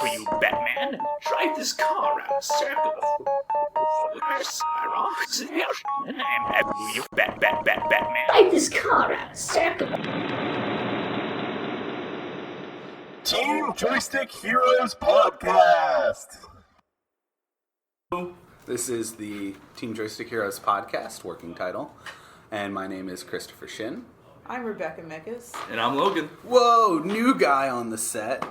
for you, Batman. Drive this car around a circle. You Batman. Drive this car around a circle. Team Joystick Heroes Podcast. This is the Team Joystick Heroes Podcast, working title, and my name is Christopher Shin. I'm Rebecca Mekas. And I'm Logan. Whoa, new guy on the set.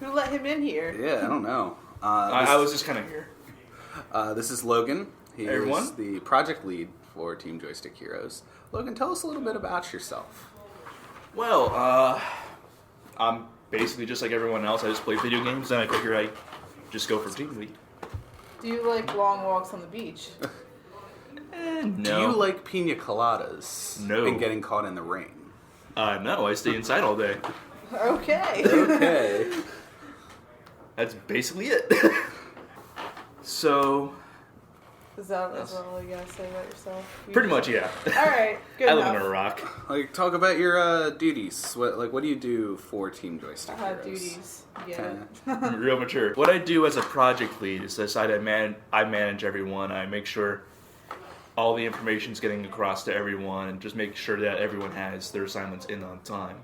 Who let him in here? Yeah, I don't know. I was just kind of here. This is Logan. He Everyone? is the project lead for Team Joystick Heroes. Logan, tell us a little bit about yourself. Well, I'm basically just like everyone else. I just play video games, and I figure I just go for team lead. Do you like long walks on the beach? No. Do you like pina coladas? No. And getting caught in the rain? No, I stay inside all day. Okay. Okay. That's basically it. So, Is that all you gotta say about yourself? pretty much, yeah. Alright, good I enough. live in a rock. Like, talk about your duties. What do you do for Team Joystick I have Heroes? duties. Yeah. Real mature. What I do as a project lead is I manage everyone. I make sure all the information's getting across to everyone, and just make sure that everyone has their assignments in on time.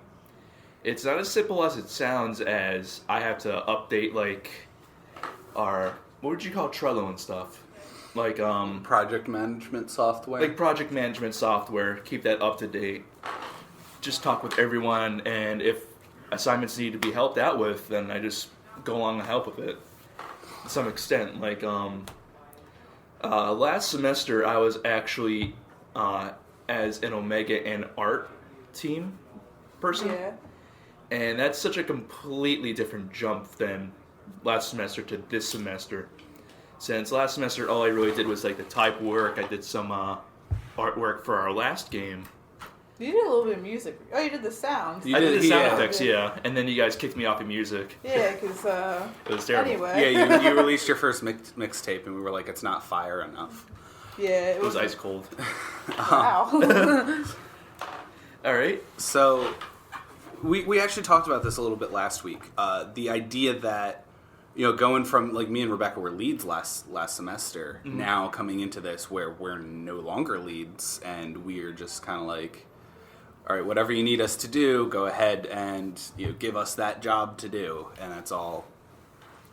It's not as simple as it sounds, as I have to update like our, what would you call Trello and stuff? Like Project management software? like project management software, keep that up to date. Just talk with everyone, and if assignments need to be helped out with, then I just go along and help with it to some extent. Like last semester, I was actually as an Omega and art team person, Yeah. and that's such a completely different jump than last semester to this semester. Since last semester, all I really did was like the type work. I did some artwork for our last game. You did a little bit of music. Oh, you did the sounds. You I did the sound yeah. effects, yeah, and then you guys kicked me off of music. Yeah, because, It was terrible. anyway. Yeah, you released your first mixtape, and we were like, it's not fire enough. Yeah, It was ice cold. Wow. All right. So, we actually talked about this a little bit last week. The idea that, going from, like, me and Rebecca were leads last semester, now coming into this where we're no longer leads, and we're just kind of like, all right, whatever you need us to do, go ahead and give us that job to do, and that's all.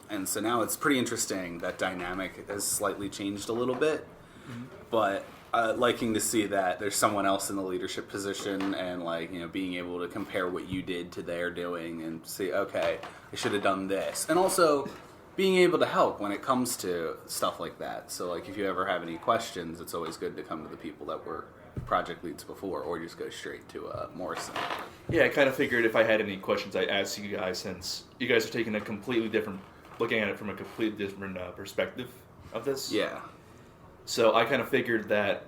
And so now it's pretty interesting. That dynamic has slightly changed a little bit, but liking to see that there's someone else in the leadership position, and being able to compare what you did to their doing and see, okay, I should have done this, and also being able to help when it comes to stuff like that. So like if you ever have any questions, it's always good to come to the people that were project leads before, or just go straight to Morrison. Yeah, I kind of figured if I had any questions, I'd ask you guys, since you guys are taking looking at it from a completely different perspective of this. Yeah. So I kind of figured that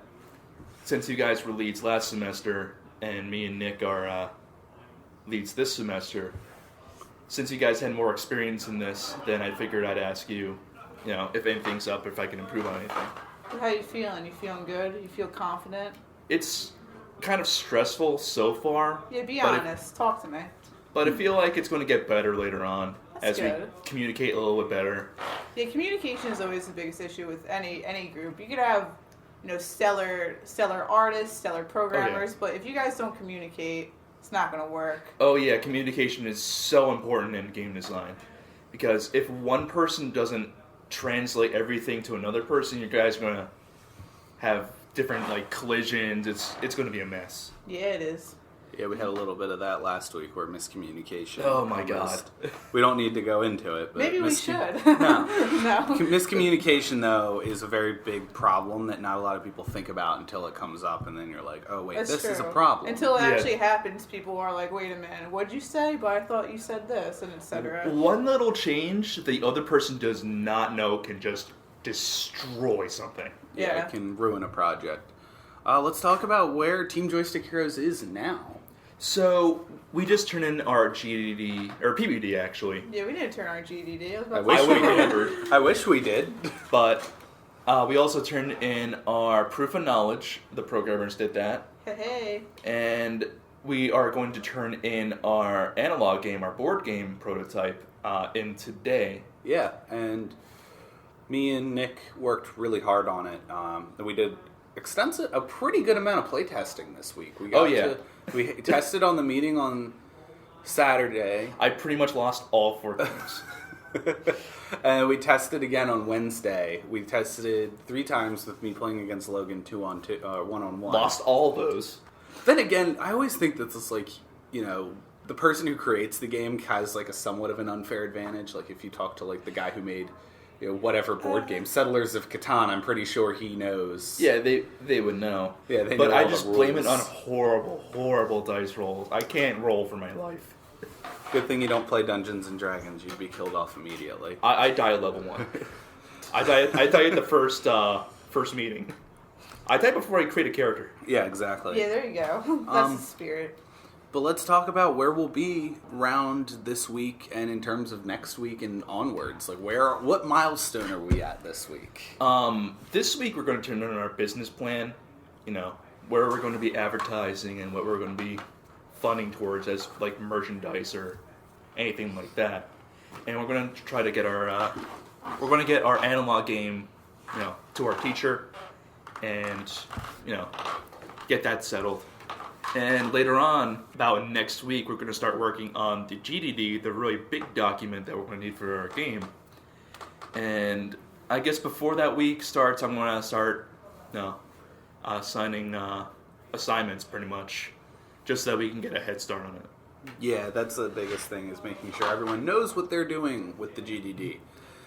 since you guys were leads last semester, and me and Nick are leads this semester, since you guys had more experience in this, then I figured I'd ask you, if anything's up, if I can improve on anything. How you feeling? You feeling good? You feel confident? It's kind of stressful so far. Yeah, be but honest. Talk to me. But I feel like it's going to get better later on That's as we good. communicate a little bit better. Yeah, communication is always the biggest issue with any group. You could have, stellar artists, stellar programmers, but if you guys don't communicate, it's not going to work. Oh yeah, communication is so important in game design, because if one person doesn't translate everything to another person, you guys are going to have different collisions. It's going to be a mess. Yeah, it is. Yeah, we had a little bit of that last week, where miscommunication. Oh my almost- God. We don't need to go into it, but Maybe we should. No. No. Miscommunication, though, is a very big problem that not a lot of people think about until it comes up, and then you're like, oh wait, That's this true. is a problem. Until it Yeah. actually happens, people are like, wait a minute, what'd you say? But I thought you said this, and etc. One little change the other person does not know can just destroy something. Yeah. It can ruin a project. Let's talk about where Team Joystick Heroes is now. So we just turned in our GDD, or PBD actually. Yeah, we didn't turn our GDD. I was I about wish to we say. remembered. I wish we did. But we also turned in our proof of knowledge. The programmers did that. Hey. And we are going to turn in our analog game, our board game prototype, in today. Yeah, and me and Nick worked really hard on it. And we did a pretty good amount of playtesting this week. We we tested on the meeting on Saturday. I pretty much lost all 4 games. And we tested again on Wednesday. We tested it 3 times with me playing against Logan 2-on-2, 1-on-1. Lost all those. Then again, I always think that this, like, you know, the person who creates the game has like a somewhat of an unfair advantage. Like if you talk to like the guy who made, you know, whatever board game, Settlers of Catan, I'm pretty sure he knows. Yeah, they would know. Yeah, they but know I all just the blame it rules. on horrible dice rolls. I can't roll for my life. Good thing you don't play Dungeons and Dragons. You'd be killed off immediately. I die at level 1. I die at the first meeting. I die before I create a character. Yeah, exactly. Yeah, there you go. That's the spirit. But let's talk about where we'll be around this week and in terms of next week and onwards. Like, what milestone are we at this week? This week we're going to turn in our business plan. You know, where we're going to be advertising and what we're going to be funding towards as like merchandise or anything like that. And we're going to try to get our analog game, you know, to our teacher, and you know, get that settled. And later on, about next week, we're going to start working on the GDD, the really big document that we're going to need for our game. And I guess before that week starts, I'm going to start, signing assignments pretty much, just so that we can get a head start on it. Yeah, that's the biggest thing, is making sure everyone knows what they're doing with the GDD.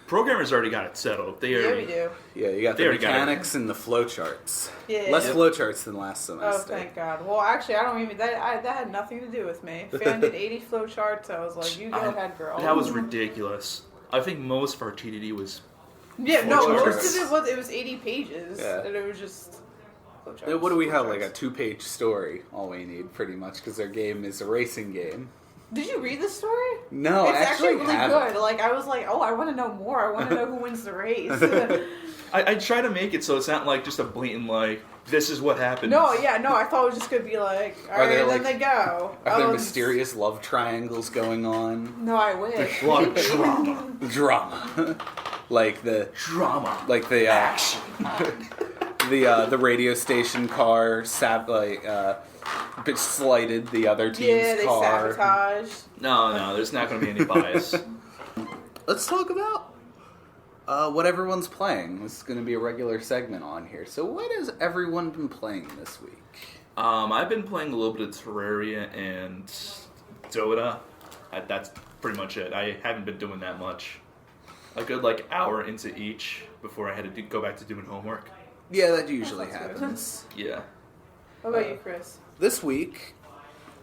Programmers already got it settled. They Yeah, already, we do. Yeah, you got They the already got it. mechanics and the flowcharts. Yeah. Less Yep. flowcharts than last Oh, semester. thank God. Well, actually, I don't even. That had nothing to do with me. Fan did 80 flow charts. I was like, you go ahead, girl. That was ridiculous. I think most of our GDD was... Yeah, no, Flow most charts. of it was 80 pages. Yeah. And it was just flow charts. Yeah, what do we have? flow Like a charts. 2-page story, all we need, pretty much, because our game is a racing game. Did you read the story? No, It's I actually really haven't. good. Like, I was like, oh, I want to know more. I want to know who wins the race. I try to make it so it's not like just a blatant, like, this is what happened. No, I thought it was just going to be like, Are alright, there, and like- then they go. Are there Oh, mysterious love triangles going on? No, I wish. A lot of drama. Drama. like the Drama. action. the radio station car slighted the other team's Yeah, they car. sabotaged. No, there's not going to be any bias. Let's talk about what everyone's playing. This is going to be a regular segment on here. So what has everyone been playing this week? I've been playing a little bit of Terraria and Dota. That's pretty much it. I haven't been doing that much. A good hour into each before I had to go back to doing homework. Yeah, that usually That sounds good. happens. Yeah. What about you, Chris? This week,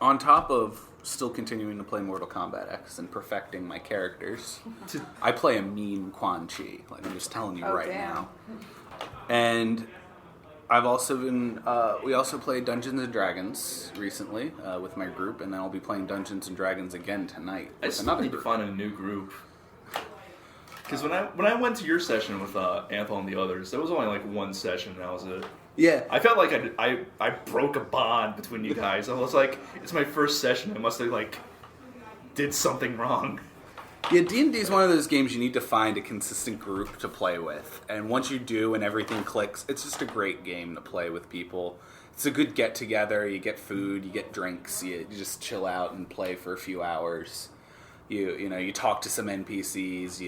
on top of still continuing to play Mortal Kombat X and perfecting my characters, I play a mean Quan Chi. Like, I'm just telling you Oh, right damn. now. And I've also been. We also played Dungeons and Dragons recently with my group, and then I'll be playing Dungeons and Dragons again tonight I with still another need to group. find a new group. Because when I went to your session with Anthel and the others, there was only one session, and that was it. Yeah, I felt like I broke a bond between you guys. I was like, it's my first session. I must have did something wrong. Yeah, D&D is one of those games you need to find a consistent group to play with. And once you do and everything clicks, it's just a great game to play with people. It's a good get-together. You get food, you get drinks, you just chill out and play for a few hours. You talk to some NPCs,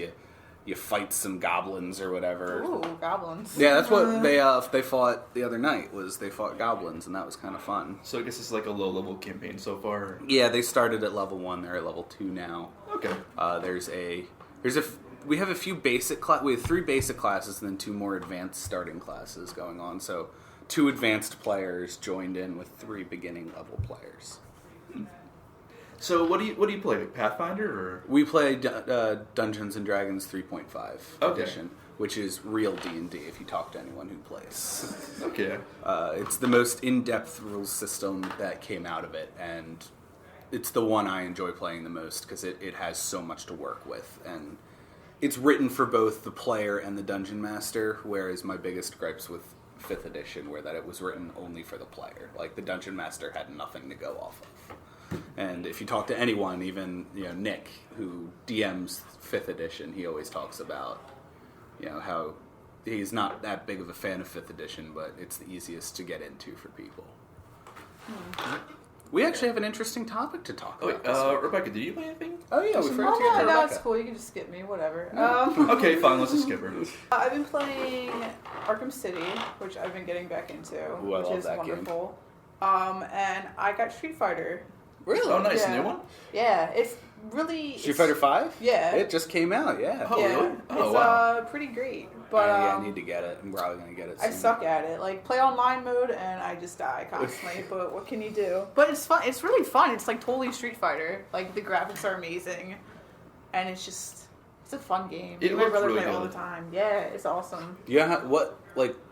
you fight some goblins or whatever. Ooh, goblins. Yeah, that's what they fought the other night, was they fought goblins, and that was kind of fun. So I guess it's like a low-level campaign so far. Yeah, they started at level 1, they're at level 2 now. Okay. We have a few we have 3 basic classes and then 2 more advanced starting classes going on. So 2 advanced players joined in with 3 beginning level players. So what do you play? Like Pathfinder or? We play Dungeons and Dragons 3.5 Okay. edition, which is real D&D if you talk to anyone who plays. Okay. It's the most in-depth rules system that came out of it, and it's the one I enjoy playing the most because it has so much to work with, and it's written for both the player and the dungeon master, whereas my biggest gripes with 5th edition were that it was written only for the player. Like, the dungeon master had nothing to go off of. And if you talk to anyone, even Nick, who DMs 5th edition, he always talks about how he's not that big of a fan of 5th edition, but it's the easiest to get into for people. We actually have an interesting topic to talk about. Rebecca, did you play anything? Oh yeah, we forgot to get to no, Rebecca. it's cool. You can just skip me, whatever. Okay, fine. Let's just skip her. I've been playing Arkham City, which I've been getting back into, Ooh, I which love is that game. wonderful. And I got Street Fighter. Really? Oh, nice. Yeah. New one? Yeah, it's really Street Fighter 5? Yeah. It just came out, yeah. Oh, yeah, really? Oh, it's wow. Pretty great. But yeah, I need to get it. I'm probably going to get it soon. I suck at it. Like, play online mode, and I just die constantly. But what can you do? But it's fun. It's really fun. It's like totally Street Fighter. Like, the graphics are amazing, and it's a fun game. It My looks brother really play all good. the time. Yeah, it's awesome. Yeah,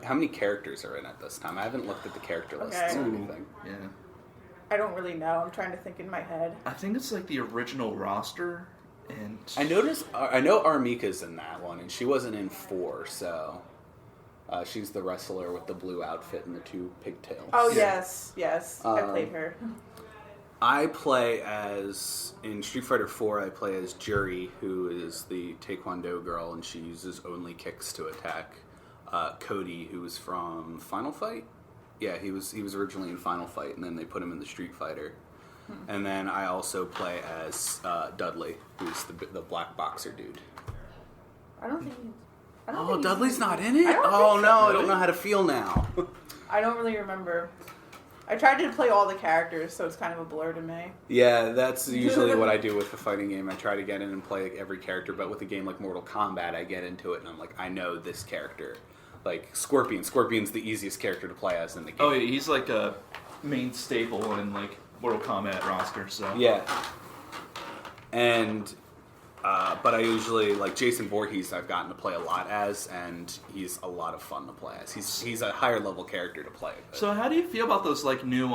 how many characters are in it this time? I haven't looked at the character lists Okay. or anything. Yeah. I don't really know. I'm trying to think in my head. I think it's like the original roster, and I know Armika's in that one, and she wasn't in 4, so she's the wrestler with the blue outfit and the 2 pigtails. Oh, Yeah. yes. I played her. I play in Street Fighter 4, I play as Juri, who is the Taekwondo girl, and she uses only kicks to attack. Cody, who was from Final Fight. Yeah, he was originally in Final Fight, and then they put him in the Street Fighter. And then I also play as Dudley, who's the black boxer dude. I don't think Oh, Dudley's not in it? I don't Oh think no, so. I don't know how to feel now. I don't really remember. I tried to play all the characters, so it's kind of a blur to me. Yeah, that's usually what I do with a fighting game. I try to get in and play every character, but with a game like Mortal Kombat, I get into it and I'm like, I know this character. Like Scorpion. Scorpion's the easiest character to play as in the game. oh, yeah, he's like a main staple in like Mortal Kombat roster. So Yeah. And, but I usually, like Jason Voorhees, I've gotten to play a lot as, and he's a lot of fun to play as. He's a higher level character to play. But. So how do you feel about those like new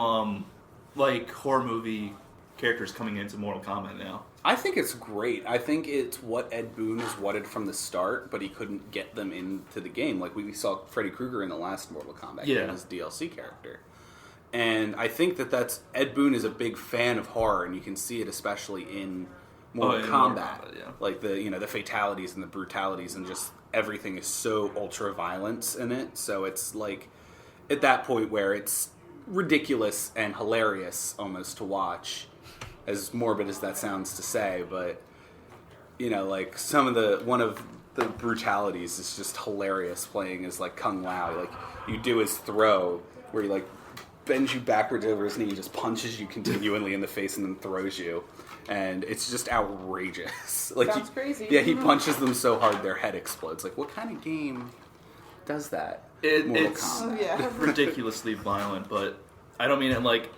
like horror movie characters coming into Mortal Kombat now? I think it's great. I think it's what Ed Boon has wanted from the start, but he couldn't get them into the game. Like we saw Freddy Krueger in the last Mortal Kombat game as a DLC character. And I think that's Ed Boon is a big fan of horror, and you can see it especially in Mortal in Kombat. Mortal Kombat, yeah. Like the fatalities and the brutalities and just everything is so ultra violence in it. So it's like at that point where it's ridiculous and hilarious almost to watch. As morbid as that sounds to say, but like one of the brutalities is just hilarious. Playing as like Kung Lao, like you do his throw where he like bends you backwards over his knee, just punches you continually in the face, and then throws you, and it's just outrageous. Like Sounds crazy. Yeah, he punches them so hard their head explodes. Like what kind of game does that? Mortal It's Kombat. Yeah. ridiculously violent, but I don't mean it like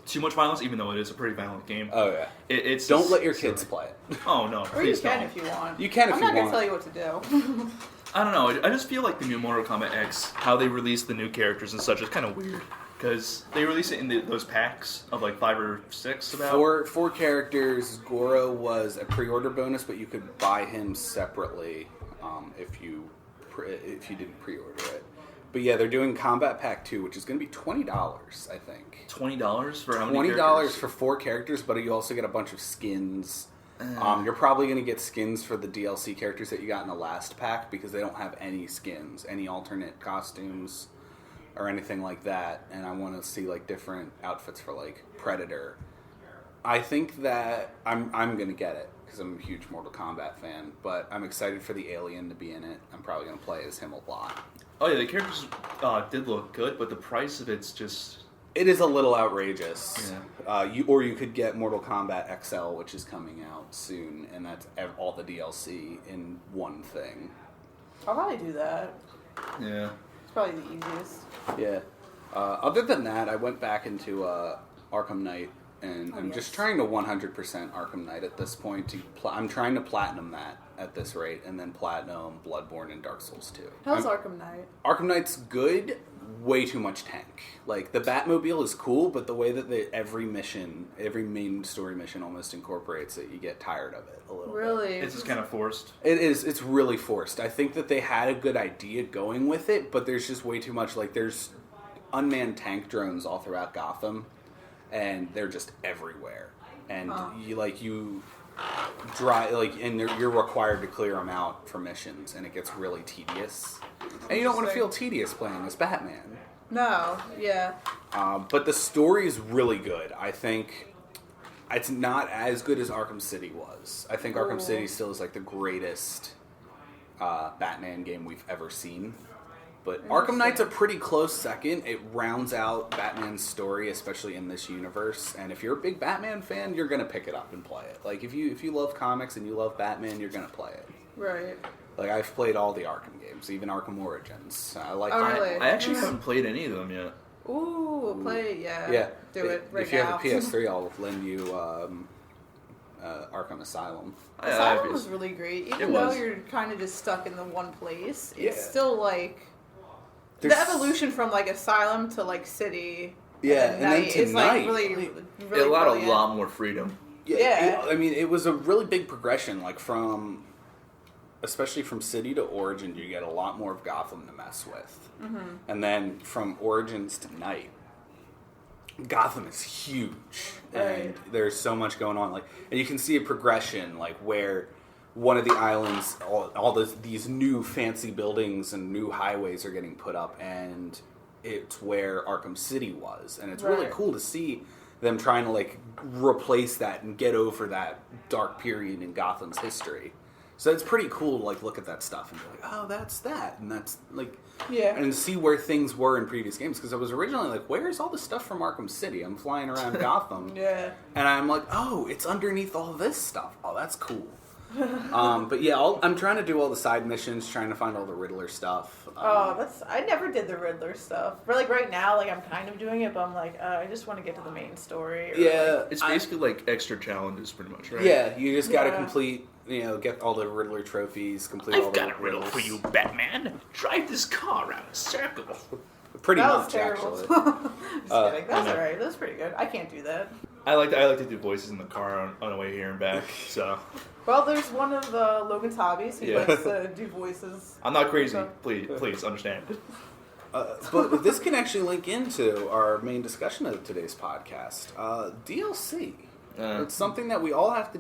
too much violence, even though it is a pretty violent game. Oh yeah. It's Don't just let your silly. kids play it. Oh no, Or you please can don't. if you want. You can if I'm you not want. gonna tell you what to do. I don't know. I just feel like the new Mortal Kombat X, how they release the new characters and such, is kind of weird. Because they release it in those packs of like 5 or 6 about. Four characters. Goro was a pre-order bonus, but you could buy him separately if you didn't pre-order it. But yeah, they're doing Combat Pack 2, which is going to be $20, I think. $20 for how many $20 characters? for 4 characters, but you also get a bunch of skins. You're probably going to get skins for the DLC characters that you got in the last pack because they don't have any skins, any alternate costumes or anything like that. And I want to see like different outfits for like Predator. I think that I'm going to get it because I'm a huge Mortal Kombat fan, but I'm excited for the Alien to be in it. I'm probably going to play as him a lot. Oh yeah, the characters did look good, but the price of it's just... It is a little outrageous. Yeah. You could get Mortal Kombat XL, which is coming out soon, and that's all the DLC in one thing. I'll probably do that. Yeah. It's probably the easiest. Yeah. Other than that, I went back into Arkham Knight, and I'm just trying to 100% Arkham Knight at this point. I'm trying to platinum that at this rate, and then platinum Bloodborne and Dark Souls 2. How's Arkham Knight? Arkham Knight's good, way too much tank. Like, the Batmobile is cool, but the way that every main story mission almost incorporates it, you get tired of it a little bit. Really? It's just kind of forced. It is. It's really forced. I think that they had a good idea going with it, but there's just way too much. Like, there's unmanned tank drones all throughout Gotham, and they're just everywhere. And you drive and you're required to clear them out for missions, and it gets really tedious. And you don't want to feel tedious playing as Batman. No, yeah. But the story is really good. I think it's not as good as Arkham City was. I think Arkham City still is like the greatest Batman game we've ever seen. But Arkham Knight's a pretty close second. It rounds out Batman's story, especially in this universe. And if you're a big Batman fan, you're gonna pick it up and play it. Like if you love comics and you love Batman, you're gonna play it. Right. Like I've played all the Arkham games, even Arkham Origins. I like. Oh, really? I actually haven't played any of them yet. Ooh, play it, yeah. Yeah. Do it right if you now. have a PS3, I'll lend you Arkham Asylum. Asylum was really great. Even It though was. you're kind of just stuck in the one place, Yeah. it's still like There's- the evolution from like Asylum to like City. Yeah, and then Night to is like Night. really It allowed a brilliant. lot more freedom. Yeah. I mean, it was a really big progression, like especially from City to Origin, you get a lot more of Gotham to mess with. Mm-hmm. And then from Origins to Night, Gotham is huge. And Right. there's so much going on. Like, and you can see a progression, like where one of the islands, these new fancy buildings and new highways are getting put up, and it's where Arkham City was. And it's really Right. cool to see them trying to like replace that and get over that dark period in Gotham's history. So it's pretty cool to like look at that stuff and be like, oh, that's that, and that's like, Yeah. and see where things were in previous games. Because I was originally like, where's all the stuff from Arkham City? I'm flying around Gotham, Yeah. and I'm like, oh, it's underneath all this stuff. Oh, that's cool. But yeah, I'm trying to do all the side missions, trying to find all the Riddler stuff. I never did the Riddler stuff. But like right now, like I'm kind of doing it, but I'm like, I just want to get to the main story. Or, Yeah, It's basically like extra challenges, pretty much, right? yeah. You just got to Yeah. complete, get all the Riddler trophies, complete all I've the got a riddle riddles. for you, Batman. Drive this car around a circle. Pretty That was much, terrible. actually. Just kidding. That's alright. That's pretty good. I can't do that. I like to do voices in the car on the way here and back. So Well, there's one of Logan's hobbies. He Yeah. likes to do voices. I'm not crazy. So- Please understand. But this can actually link into our main discussion of today's podcast. DLC. It's something that we all have to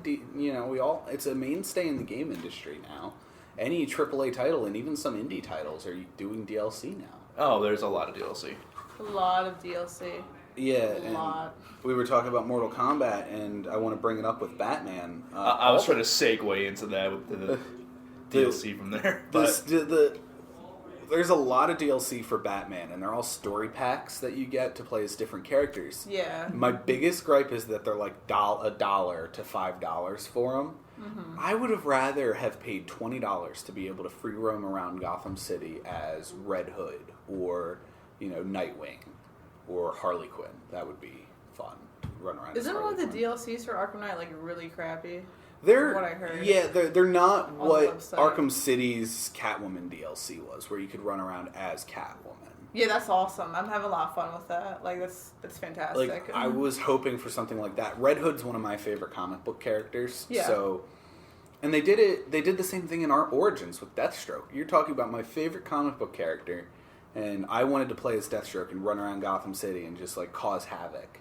it's a mainstay in the game industry now. Any AAA title and even some indie titles are doing DLC now. Oh, there's a lot of DLC. A lot of DLC. Yeah, A and lot. we were talking about Mortal Kombat, and I want to bring it up with Batman. I was trying to segue into that with the DLC from there. But There's a lot of DLC for Batman, and they're all story packs that you get to play as different characters. Yeah. My biggest gripe is that they're like $1 to $5 for them. Mm-hmm. I would have rather have paid $20 to be able to free roam around Gotham City as Red Hood or, Nightwing or Harley Quinn. That would be fun. Run around. as Isn't one Harley of the Quinn. DLCs for Arkham Knight like really crappy? They're what I heard. Yeah, they're not the what website. Arkham City's Catwoman DLC was, where you could run around as Catwoman. Yeah, that's awesome. I'm having a lot of fun with that. Like that's fantastic. Like I was hoping for something like that. Red Hood's one of my favorite comic book characters. Yeah. So, and they did the same thing in our Origins with Deathstroke. You're talking about my favorite comic book character, and I wanted to play as Deathstroke and run around Gotham City and just like cause havoc.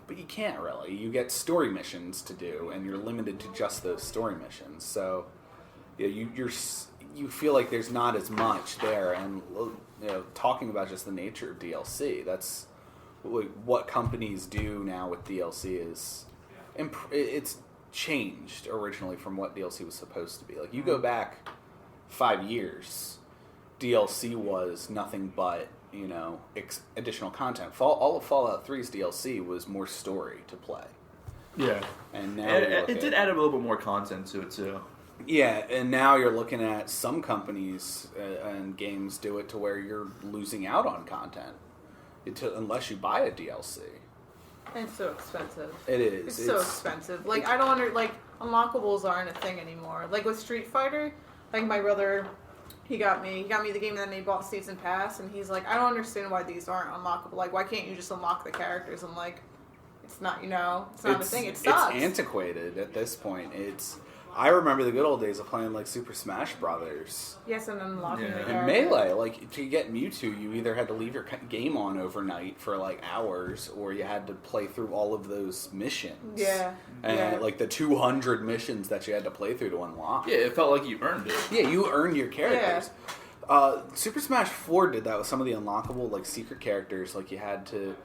But you can't really. You get story missions to do, and you're limited to just those story missions. So, yeah, you feel like there's not as much there. And talking about just the nature of DLC, that's what companies do now with DLC is it's changed originally from what DLC was supposed to be. Like you go back 5 years, DLC was nothing but additional content. All of Fallout 3's DLC was more story to play. yeah, And now it did add a little bit more content to it too. Yeah, and now you're looking at some companies and games do it to where you're losing out on content unless you buy a DLC. And it's so expensive. It is. It's so expensive. Like I don't unlockables aren't a thing anymore. Like with Street Fighter, like my brother, he got me the game, and then he bought Season Pass, and he's like, I don't understand why these aren't unlockable. Like, why can't you just unlock the characters? I'm like, it's not, it's not a thing. It sucks. It's antiquated at this point. I remember the good old days of playing like Super Smash Brothers Yes, and unlocking Yeah. the and character. Melee. Like to get Mewtwo, you either had to leave your game on overnight for like hours, or you had to play through all of those missions. Yeah. And yeah. like the 200 missions that you had to play through to unlock. Yeah, it felt like you earned it. Yeah, you earned your characters. Super Smash 4 did that with some of the unlockable like secret characters. Like you had to,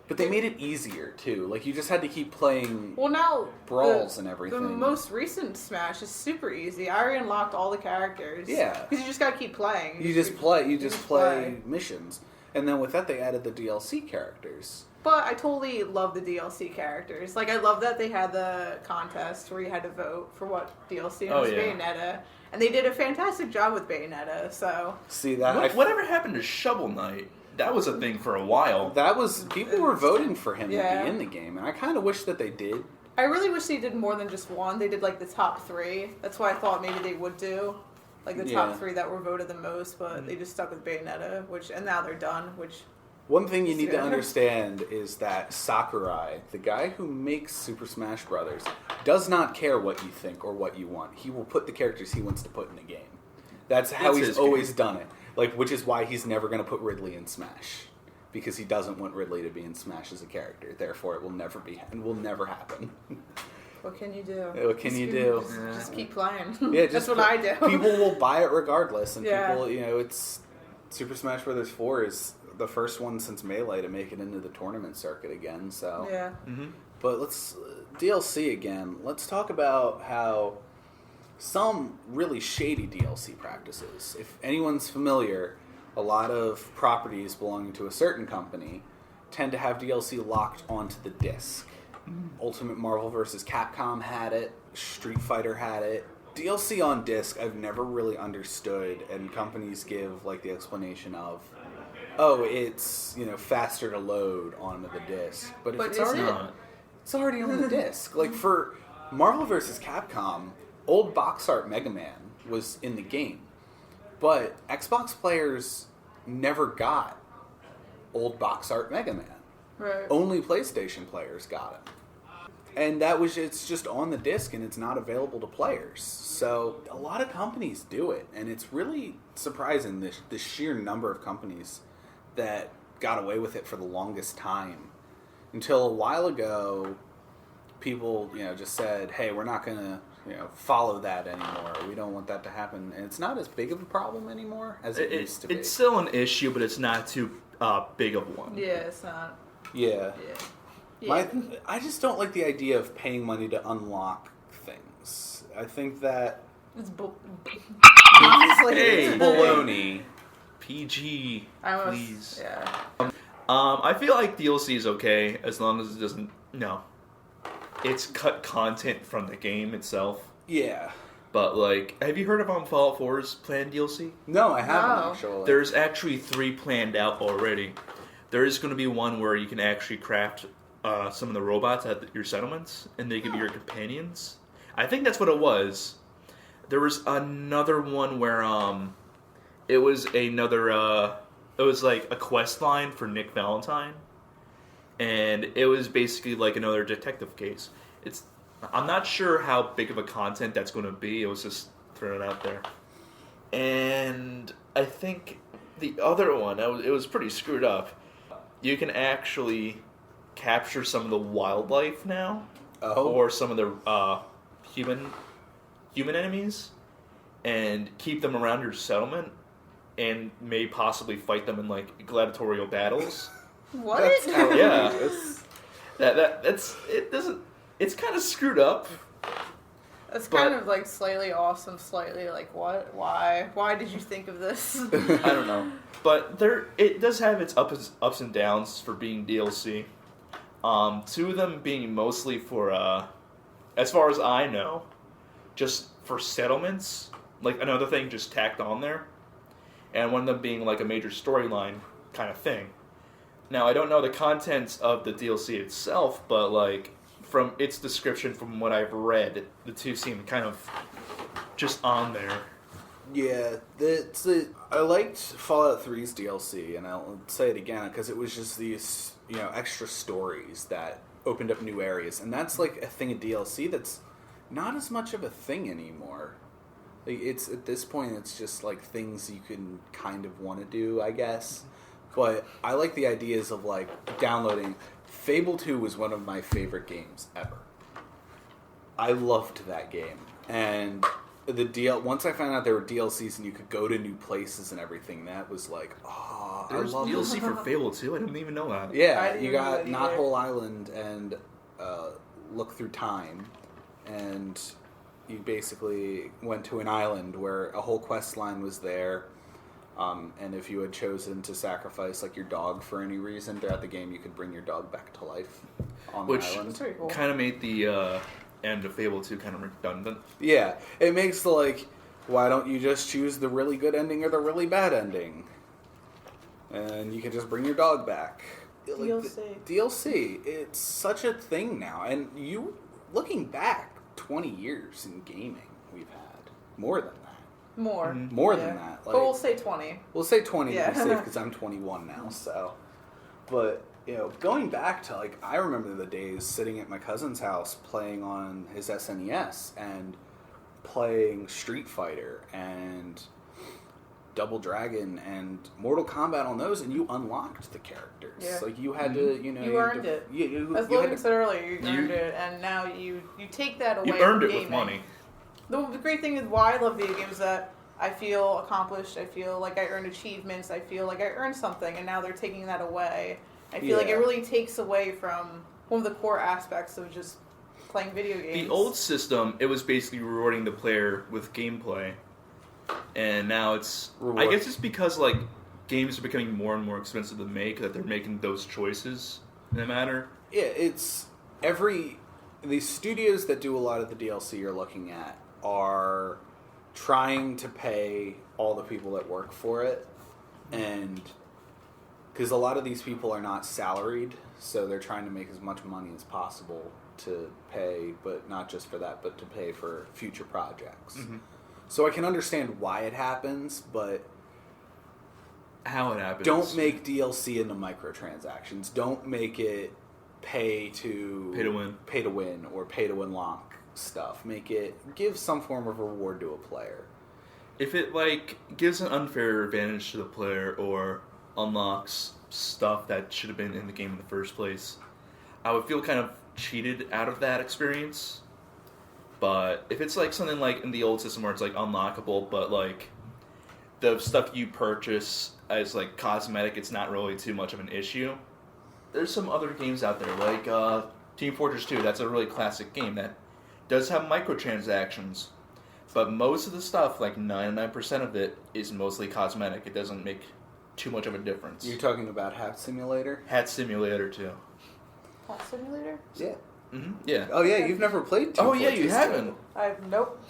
but they made it easier too. Like you just had to keep playing. Well, now Brawls and everything. The most recent Smash is super easy. I already unlocked all the characters. Yeah. because you just gotta keep playing. You just play missions, and then with that they added the DLC characters. But I totally love the DLC characters. Like I love that they had the contest where you had to vote for what DLC. And it was Bayonetta, and they did a fantastic job with Bayonetta. So See that? Whatever happened to Shovel Knight? That was a thing for a while. That was people were voting for him to Yeah. be in the game, and I kind of wish that they did. I really wish they did more than just one. They did like the top 3. That's why I thought maybe they would do like the Yeah. top 3 that were voted the most. But they just stuck with Bayonetta, and now they're done. Which One thing you need to Yeah. understand is that Sakurai, the guy who makes Super Smash Brothers, does not care what you think or what you want. He will put the characters he wants to put in the game. That's how It's he's his always game. done it. Like, which is why he's never going to put Ridley in Smash, because he doesn't want Ridley to be in Smash as a character. Therefore, it will never be and will never happen. what can you do? What can you do? Just keep playing. Yeah, That's what I do. People will buy it regardless, and Yeah. people, it's Super Smash Brothers 4 is the first one since Melee to make it into the tournament circuit again. So, Yeah. but let's DLC again. Let's talk about how some really shady DLC practices. If anyone's familiar, a lot of properties belonging to a certain company tend to have DLC locked onto the disc. Ultimate Marvel vs. Capcom had it. Street Fighter had it. DLC on disc I've never really understood, and companies give like the explanation of, oh, it's faster to load onto the disc. But if But it's is already it? it's already on the disc. Like for Marvel vs. Capcom, old box art Mega Man was in the game, but Xbox players never got old box art Mega Man. Right. Only PlayStation players got it. And it's just on the disc and it's not available to players. So a lot of companies do it, and it's really surprising the sheer number of companies that got away with it for the longest time. Until a while ago, people just said, hey, we're not going to follow that anymore. We don't want that to happen. And it's not as big of a problem anymore as it used to be. It's still an issue, but it's not too big of one. Yeah, it's not. Yeah. Yeah. I just don't like the idea of paying money to unlock things. I think that It's honestly, Hey. it's baloney. PG, I almost, please. Yeah. I feel like DLC is okay as long as it doesn't. No, it's cut content from the game itself. Yeah. But like, have you heard of Fallout 4's planned DLC? No, I haven't No. actually. There's actually 3 planned out already. There is going to be one where you can actually craft some of the robots at your settlements, and they can be your companions. I think that's what it was. There was another one where it was it was like a quest line for Nick Valentine, and it was basically like another detective case. I'm not sure how big of a content that's going to be. It was just throwing it out there. And I think the other one, it was pretty screwed up. You can actually capture some of the wildlife now, or some of the human enemies, and keep them around your settlement, and may possibly fight them in like gladiatorial battles. What? That's outrageous. That's it. Doesn't. It's kind of screwed up. That's But- kind of like slightly awesome, slightly like what? Why? Why did you think of this? I don't know, but it does have its ups and downs for being DLC. 2 of them being mostly for, as far as I know, just for settlements, like another thing just tacked on there, and one of them being like a major storyline kind of thing. Now I don't know the contents of the DLC itself, but like from its description, from what I've read, the 2 seem kind of just on there. Yeah, I liked Fallout 3's DLC, and I'll say it again because it was just these extra stories that opened up new areas, and that's like a thing of DLC that's not as much of a thing anymore. Like, it's at this point, it's just like things you can kind of want to do, I guess. But I like the ideas of like downloading. Fable 2 was one of my favorite games ever. I loved that game, and once I found out there were DLCs and you could go to new places and everything, that was like, oh, There was I love DLC for Fable 2? I didn't even know that. Yeah, I didn't you know got that Not either. Whole Island and Look Through Time, and you basically went to an island where a whole quest line was there, and if you had chosen to sacrifice like your dog for any reason throughout the game, you could bring your dog back to life on Which- the island. That's pretty cool. Kind of made the end of Fable 2 kind of redundant. Yeah, it makes the like, why don't you just choose the really good ending or the really bad ending? And you can just bring your dog back. Like, DLC. DLC, it's such a thing now. And looking back, 20 years in gaming we've had. More than that. More. More than that. But Like, we'll say 20. we'll say 20 Yeah. to be safe because I'm 21 now, so. But, going back to, like, I remember the days sitting at my cousin's house playing on his SNES and playing Street Fighter and Double Dragon and Mortal Kombat on those, and you unlocked the characters. Yeah. Like, you had to, You earned it. Yeah, As you had Logan to, said earlier, you earned it, and now you take that away You earned from it with gaming. money. The great thing is why I love video games is that I feel accomplished, I feel like I earned achievements, I feel like I earned something, and now they're taking that away. I feel like it Yeah. really takes away from one of the core aspects of just playing video games. The old system, it was basically rewarding the player with gameplay. And now it's... I guess it's because, like, games are becoming more and more expensive to make, that they're making those choices in a matter. Yeah, it's these studios that do a lot of the DLC you're looking at are trying to pay all the people that work for it, and because a lot of these people are not salaried, so they're trying to make as much money as possible to pay, but not just for that, but to pay for future projects. So I can understand why it happens, but How it happens. don't make DLC into microtransactions. Don't make it pay to win or pay to unlock stuff. Give some form of reward to a player. If it, like, gives an unfair advantage to the player or unlocks stuff that should have been in the game in the first place, I would feel kind of cheated out of that experience. But if it's like something like in the old system where it's like unlockable, but like the stuff you purchase as like cosmetic, it's not really too much of an issue. There's some other games out there like Team Fortress 2. That's a really classic game that does have microtransactions, but most of the stuff, like 99% of it, is mostly cosmetic. It doesn't make too much of a difference. You're talking about Hat Simulator? Hat Simulator too. Pet Simulator? Yeah. Yeah. Oh yeah, you've never played Team Oh yeah, Fortress you 2. haven't. Nope.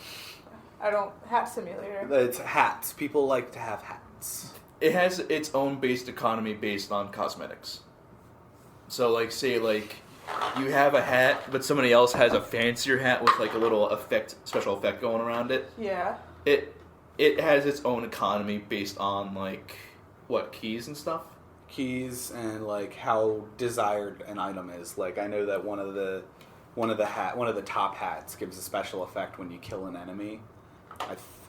I don't. Hat Simulator. It's hats. People like to have hats. It has its own based economy based on cosmetics. So, like, say, like, you have a hat, but somebody else has a fancier hat with, like, a little special effect going around it. Yeah. It has its own economy based on, like, keys and stuff? Keys and like how desired an item is. Like I know that one of the top hats gives a special effect when you kill an enemy.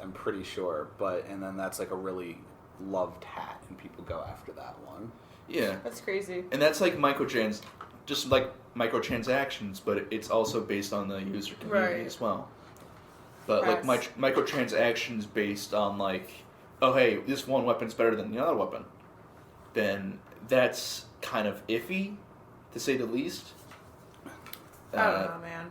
I'm pretty sure, and then that's like a really loved hat, and people go after that one. Yeah. That's crazy. And that's like microtransactions, but it's also based on the user community Right. as well. But like microtransactions based on like, oh hey, this one weapon's better than the other weapon, then that's kind of iffy, to say the least. I don't know, man.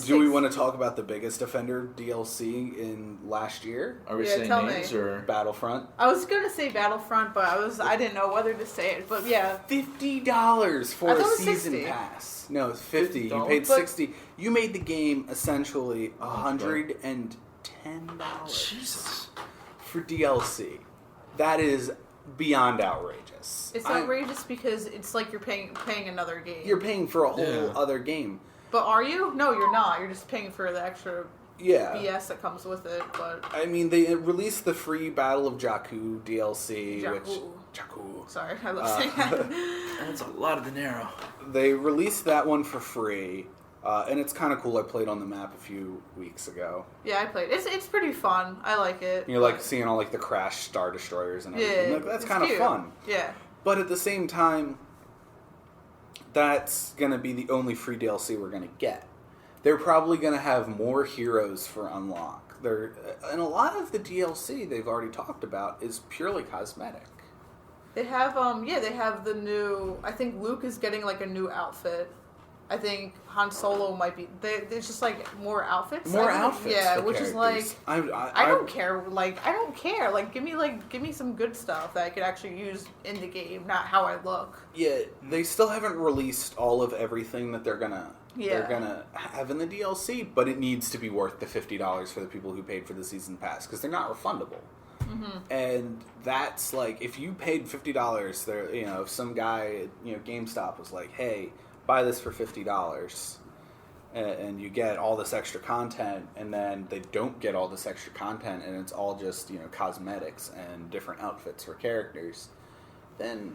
Do we want to talk about the biggest offender DLC in last year? Are we Yeah, saying tell names me. or Battlefront. I was gonna say Battlefront, but I didn't know whether to say it. But yeah, $50 for I a thought it was season 60. pass. No, it's 50. You $50? paid But- 60. You made the game essentially $110 Jesus. for DLC. That is beyond outrageous. it's outrageous because it's like you're paying another game. You're paying for a whole Yeah. other game. But are you? No, you're not. You're just paying for the extra Yeah. BS that comes with it. But I mean, they released the free Battle of Jakku DLC, Jakku. which Jakku. sorry, I love saying that. That's a lot of dinero. They released that one for free, And it's kind of cool. I played on the map a few weeks ago. Yeah, I played. It's pretty fun. I like it. You're like seeing all like the crashed Star Destroyers and everything. Yeah, Like, that's it's kind of cute. fun. Yeah. But at the same time, that's going to be the only free DLC we're going to get. They're probably going to have more heroes for unlock. And a lot of the DLC they've already talked about is purely cosmetic. They have they have the new. I think Luke is getting like a new outfit. I think Han Solo might be. There's just like more outfits. More I think. outfits. Yeah, for which is characters. like I don't care. Like I don't care. Like give me some good stuff that I could actually use in the game, not how I look. Yeah, they still haven't released all of everything that they're gonna have in the DLC, but it needs to be worth the $50 for the people who paid for the season pass because they're not refundable. Mm-hmm. And that's like if you paid $50, there if some guy at GameStop was like, hey, buy this for $50 and you get all this extra content, and then they don't get all this extra content and it's all just cosmetics and different outfits for characters, then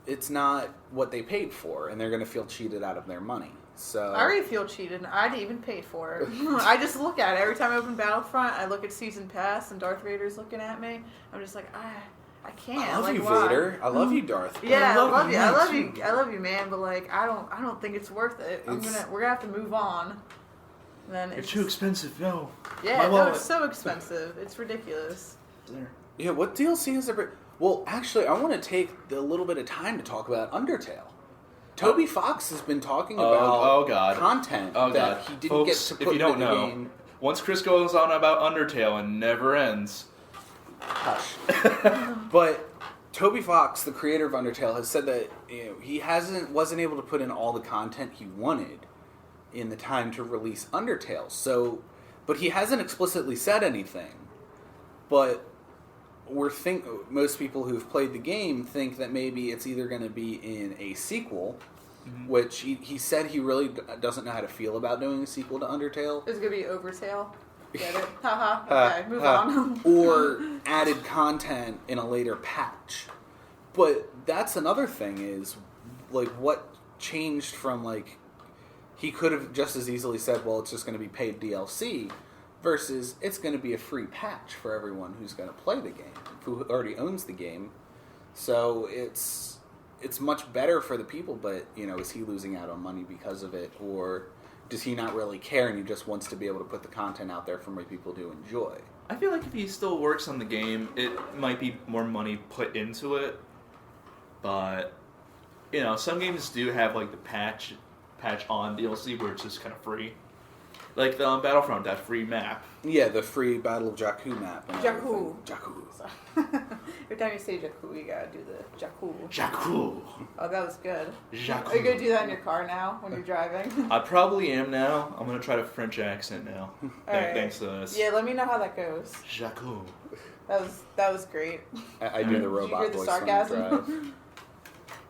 it's not what they paid for and they're going to feel cheated out of their money. So I already feel cheated and I didn't even pay for it. I just look at it every time I open Battlefront. I look at Season Pass and Darth Vader's looking at me. I'm just like, I can't. I love like, you, why? Vader. I love you, Darth. Yeah, I love you. I love too. you. I love you, man. But like, I don't think it's worth it. We're gonna have to move on. And then It's too expensive. No. Yeah, My no, wallet. it's so expensive. It's ridiculous. There. Yeah, what DLC is there? Well, actually, I want to take a little bit of time to talk about Undertale. Toby Fox has been talking about God. content Oh that god, he didn't folks, get to if put you don't in the know, game. once Chris goes on about Undertale and never ends. Hush. But Toby Fox, the creator of Undertale, has said that he wasn't able to put in all the content he wanted in the time to release Undertale. So, but he hasn't explicitly said anything. But most people who've played the game think that maybe it's either going to be in a sequel, which he said he really doesn't know how to feel about doing a sequel to Undertale. It's gonna be Overtale. Get it? Haha. Okay, move on. Or added content in a later patch. But that's another thing is, like, what changed from, like, he could have just as easily said, well, it's just going to be paid DLC, versus it's going to be a free patch for everyone who's going to play the game, who already owns the game. So it's much better for the people, but, is he losing out on money because of it, or does he not really care and he just wants to be able to put the content out there for more people to enjoy? I feel like if he still works on the game, it might be more money put into it. But, some games do have, like, the patch on DLC where it's just kind of free. Like the Battlefront, that free map. Yeah, the free Battle of Jakku map. And Jakku. everything. Jakku. Every time you say Jakku, you gotta do the Jakku. Jakku. Oh, that was good. Jakku. Are you gonna do that in your car now when you're driving? I probably am now. I'm gonna try the French accent now. Alright. Thanks to this. Yeah, let me know how that goes. Jakku. That was great. I do the robot Did you hear the voice sarcasm? when I drive.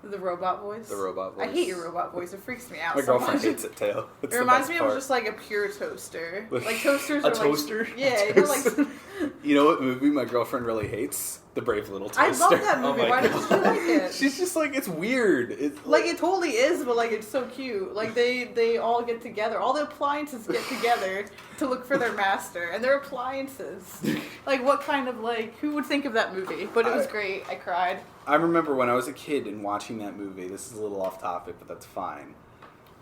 The robot voice? The robot voice. I hate your robot voice. It freaks me out My so girlfriend much. hates it too. It reminds me of just like a pure toaster. Like toasters A are like... toaster? Yeah, Toast- like... You know what movie my girlfriend really hates? The Brave Little Toaster. I love that movie. Oh my Why did you like it? She's just like, it's weird. It's Like it totally is, but like it's so cute. Like they all get together. All the appliances get together to look for their master, and they're appliances. Like what kind of who would think of that movie? But it was great. I cried. I remember when I was a kid and watching that movie. This is a little off topic, but that's fine.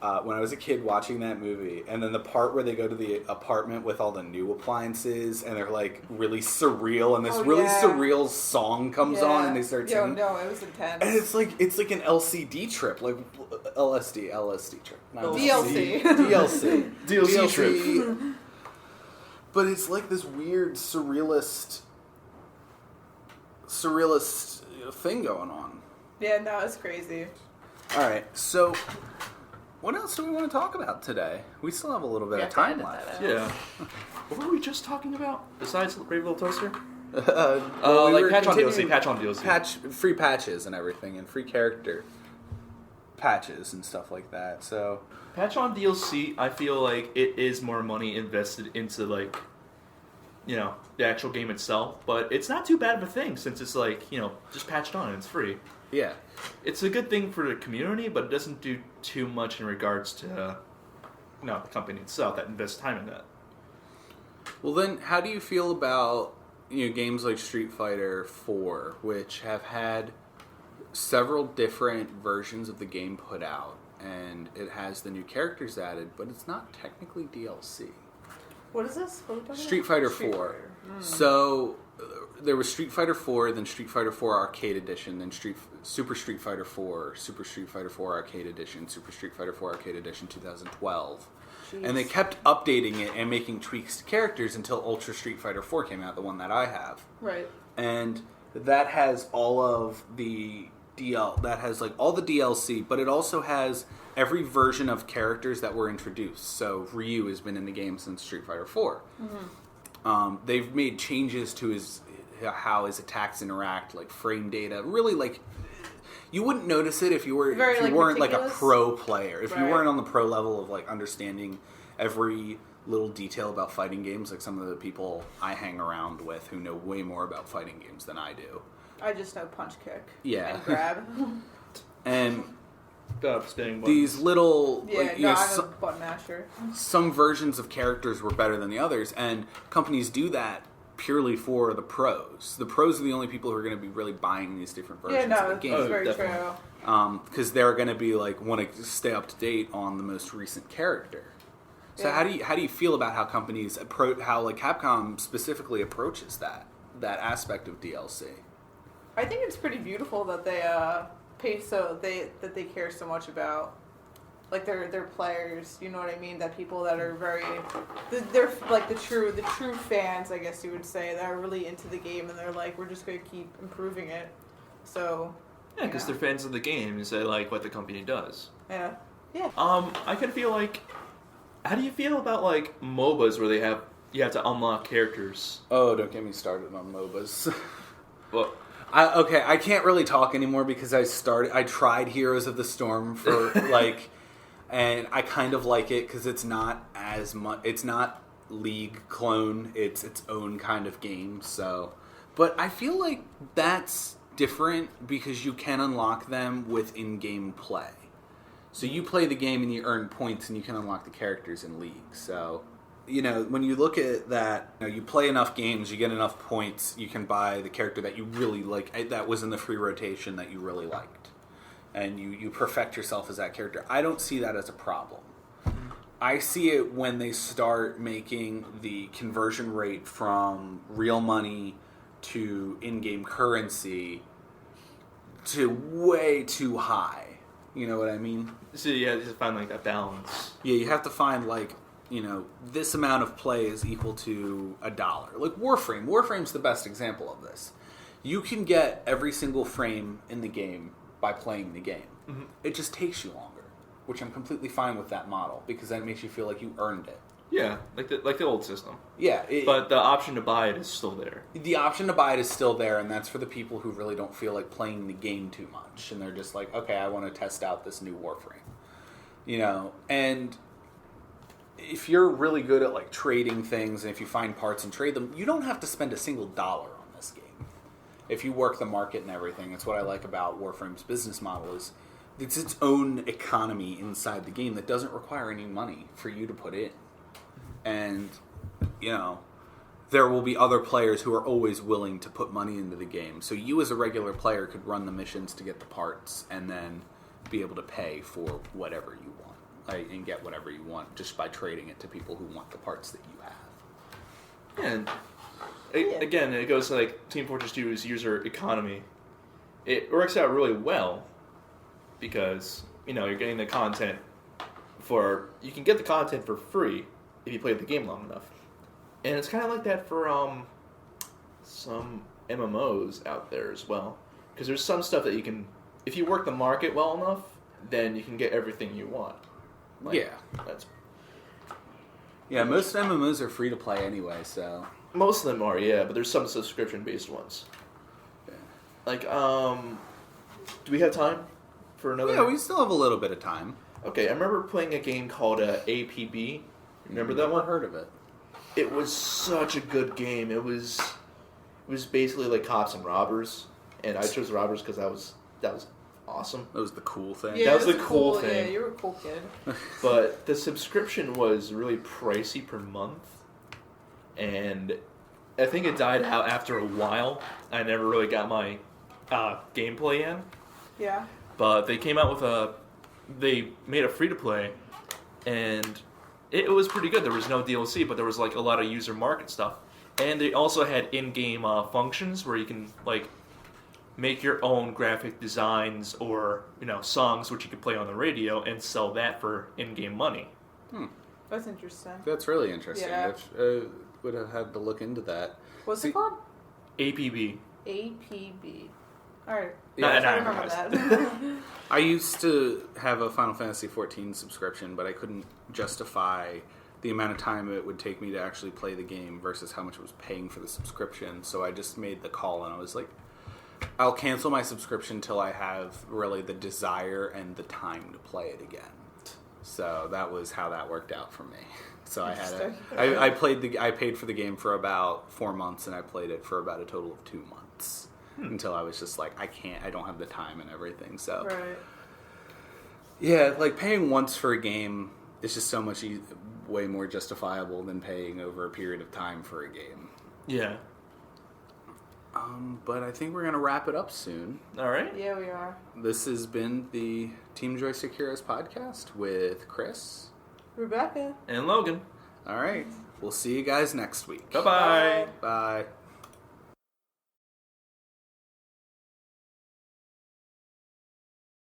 When I was a kid watching that movie, and then the part where they go to the apartment with all the new appliances, and they're like really surreal, and this really surreal song comes on, and they start singing. No, it was intense. And it's like an LCD trip, like LSD trip. Not DLC. DLC. DLC trip. But it's like this weird surrealist thing going on. Yeah, no, it's crazy. All right, so what else do we want to talk about today? We still have a little bit We of have to time edit left. that out. Yeah. What were we just talking about? Besides Brave Little Toaster? Well, we were patch on continuing- DLC. Patch on DLC. free patches and everything, and free character patches and stuff like that. So Patch on DLC, I feel like it is more money invested into, the actual game itself. But it's not too bad of a thing since it's, just patched on and it's free. yeah, It's a good thing for the community, but it doesn't do too much in regards to, the company itself that invests time in that. Well, then, how do you feel about games like Street Fighter 4, which have had several different versions of the game put out, and it has the new characters added, but it's not technically DLC. What is this? What are we talking Street about? Fighter Street 4. Fighter. So there was Street Fighter 4, then Street Fighter 4 Arcade Edition, then Super Street Fighter 4, Super Street Fighter 4 Arcade Edition, Super Street Fighter 4 Arcade Edition 2012. Jeez. And they kept updating it and making tweaks to characters until Ultra Street Fighter 4 came out, the one that I have. Right. And that has all of the that has like all the DLC, but it also has every version of characters that were introduced. So Ryu has been in the game since Street Fighter 4. They've made changes to how his attacks interact, like frame data. Really, like you wouldn't notice it if you weren't like a pro player. If you weren't on the pro level of like understanding every little detail about fighting games, like some of the people I hang around with who know way more about fighting games than I do. I just know punch, kick, Yeah. and grab. And Spinning buttons. these little I'm a button masher. some versions of characters were better than the others, and companies do that purely for the pros. The pros are the only people who are going to be really buying these different versions of the It's game. very definitely. true. Because they're going to be like want to stay up to date on the most recent character. So Yeah. how do you feel about how companies how like Capcom specifically approaches that aspect of DLC? I think it's pretty beautiful that they that they care so much about like their players. You know what I mean? That people that are they're like the true fans, I guess you would say, that are really into the game, and they're like, we're just going to keep improving it. So Yeah, because they're fans of the games. They like what the company does. yeah. I kind of feel like, how do you feel about like MOBAs where you have to unlock characters? Oh, don't get me started on MOBAs. Well, I can't really talk anymore because I tried Heroes of the Storm for like, and I kind of like it because it's not as much. It's not League clone. It's its own kind of game. So, but I feel like that's different because you can unlock them with in-game play. So you play the game and you earn points and you can unlock the characters in League. So, when you look at that, you play enough games, you get enough points, you can buy the character that you really like, that was in the free rotation that you really liked. And you perfect yourself as that character. I don't see that as a problem. I see it when they start making the conversion rate from real money to in-game currency to way too high. You know what I mean? so you have to find like a balance. Yeah, you have to find like, this amount of play is equal to $1. Like Warframe. Warframe's the best example of this. You can get every single frame in the game by playing the game. Mm-hmm. It just takes you longer, which I'm completely fine with that model because that makes you feel like you earned it. Yeah, like the old system. Yeah, But the option to buy it is still there. the option to buy it is still there, and that's for the people who really don't feel like playing the game too much, and they're just like, okay, I want to test out this new Warframe. And if you're really good at like trading things, and if you find parts and trade them, you don't have to spend a single dollar on this game. If you work the market and everything, it's what I like about Warframe's business model is it's its own economy inside the game that doesn't require any money for you to put in. And, there will be other players who are always willing to put money into the game. So you as a regular player could run the missions to get the parts and then be able to pay for whatever you want. And get whatever you want just by trading it to people who want the parts that you have. And again, it goes to like Team Fortress 2's user economy. It works out really well because, you're getting the content you can get the content for free if you play the game long enough. And it's kind of like that for some MMOs out there as well. Because there's some stuff that you can, if you work the market well enough, then you can get everything you want. That's Most MMOs are free to play anyway, so. most of them are, yeah, but there's some subscription-based ones. Yeah. Like, do we have time for another? Yeah, we still have a little bit of time. Okay, I remember playing a game called APB. Remember that one? Heard of it? It was such a good game. It was basically like cops and robbers, and I chose robbers because that was awesome. That was the cool thing. Yeah, That was it the cool thing. Yeah, you were a cool kid. But the subscription was really pricey per month, and I think it died out after a while. I never really got my gameplay in, Yeah. but they came out with they made a free-to-play, and it was pretty good. There was no DLC, but there was like a lot of user market stuff, and they also had in-game functions where you can like make your own graphic designs or songs which you could play on the radio and sell that for in-game money. That's interesting. That's really interesting. Yeah. I would have had to look into that. What's See- it called? APB. APB. Alright. Yeah, I Nah, remember guys. that. I used to have a Final Fantasy XIV subscription, but I couldn't justify the amount of time it would take me to actually play the game versus how much I was paying for the subscription. So I just made the call, and I was like, I'll cancel my subscription till I have really the desire and the time to play it again. So that was how that worked out for me. So I had I paid for the game for about 4 months, and I played it for about a total of 2 months until I was just like, I don't have the time and everything. So Right. yeah, like paying once for a game is just so much way more justifiable than paying over a period of time for a game. Yeah. But I think we're going to wrap it up soon. All right. Yeah, we are. This has been the Team Joystick Heroes podcast with Chris. Rebecca. And Logan. All right. We'll see you guys next week. Bye-bye. Bye.